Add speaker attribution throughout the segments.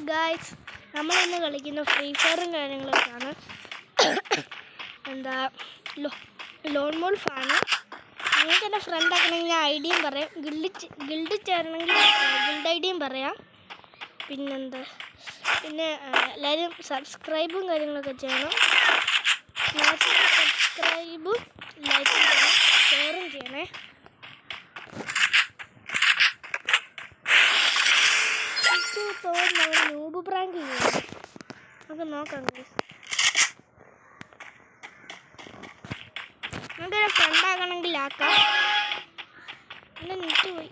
Speaker 1: Guys, നമ്മളിന്ന് കളിക്കുന്ന free ഫയറും കാര്യങ്ങളൊക്കെയാണ്. എന്താ ലോൺ മോൾഫാണ്. നിങ്ങൾക്ക് എൻ്റെ ഫ്രണ്ട് ആക്കണമെങ്കിൽ ഐഡിയും പറയാം, ഗിൽഡ് ചേരണമെങ്കിൽ ഗിൽഡ് ഐഡിയും പറയാം. പിന്നെ എല്ലാവരും സബ്സ്ക്രൈബും കാര്യങ്ങളൊക്കെ ചെയ്യണം. സബ്സ്ക്രൈബും ലൈക്കും ചെയ്യണം, ഷെയറും ചെയ്യണേ. തോന്നുന്നു നൂബ് പ്രാങ്ക് ചെയ്യുന്നു. നമുക്ക് നോക്കാം ഗൈസ്. നമുക്കൊരു ഫ്രണ്ടാകണമെങ്കിൽ ആക്കാം. എൻ്റെ നെറ്റ് പോയി.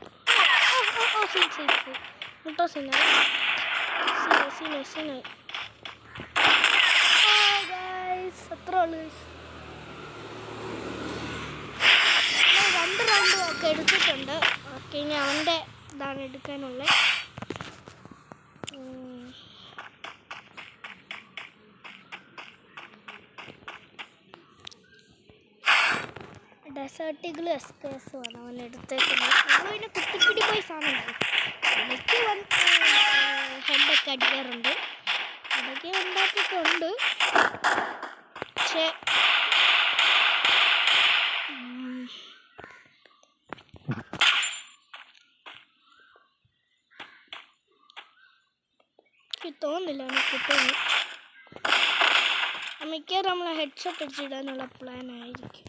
Speaker 1: മുട്ടോ സീനായി. അത്ര ഉള്ളു ഗൈസ്. 2 റൗണ്ടും ഒക്കെ എടുത്തിട്ടുണ്ട്. ഓക്കെ, ഇനി അവൻ്റെ ഇതാണ് എടുക്കാനുള്ളത്. ഡെസേർട്ടികൾ എസ്കേസുമാണ് അവൻ എടുത്തേക്കുന്നത്. നമ്മൾ പിന്നെ കുത്തിപ്പിടി പോയി സാധനം എനിക്ക് ഹെഡൊക്കെ അടിക്കാറുണ്ട്, അതൊക്കെ ഉണ്ടാക്കിയിട്ടുണ്ട്. പക്ഷേ എനിക്ക് തോന്നുന്നില്ല എനിക്ക് കിട്ടുന്നു. മിക്കവാറും നമ്മളെ ഹെഡ്ഷോട്ട് അടിച്ചിടാനുള്ള പ്ലാൻ ആയിരിക്കും.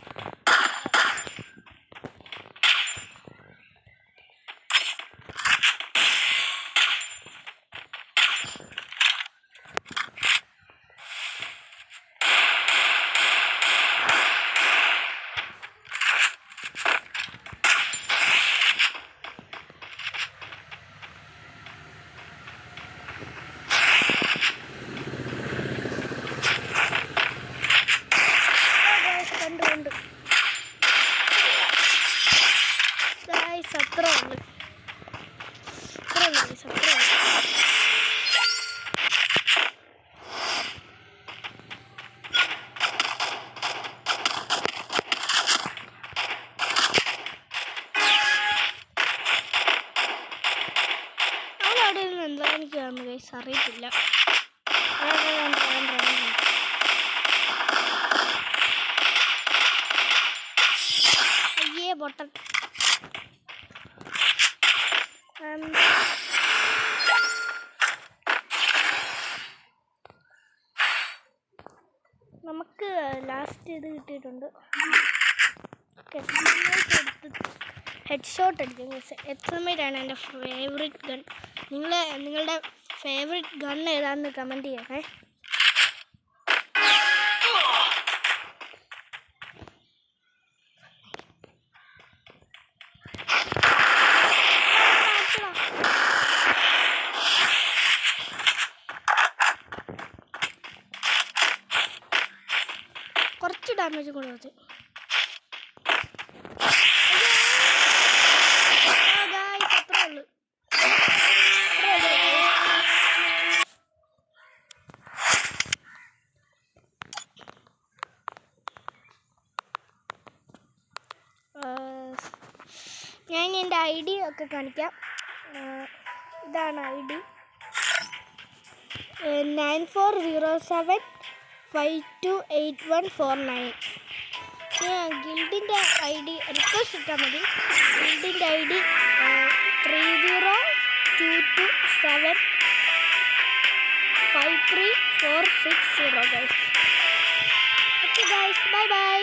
Speaker 1: എന്താ എനിക്ക് ഗൈസ് അറിയത്തില്ല. അയ്യേ പൊട്ടൻ. നമുക്ക് ലാസ്റ്റ് ഇത് കിട്ടിയിട്ടുണ്ട്. ഹെഡ് ഷോട്ട് അടിക്കും. എക്സമൈറ്റാണ് എൻ്റെ ഫേവറേറ്റ് ഗൺ. നിങ്ങളുടെ ഫേവറേറ്റ് ഗൺ ഏതാണെന്ന് കമൻറ്റ് ചെയ്യണേ. കുറച്ച് ഡാമേജ് കൊടുത്തത്. ഞാൻ എൻ്റെ ID ഒക്കെ കാണിക്കാം. ഇതാണ് ID 9407528149. ഗിൽഡിൻ്റെ ID റിക്വസ്റ്റ് ഇട്ടാൽ മതി. ഗിൽഡിൻ്റെ ID 3022753460 guys. Okay guys, bye bye.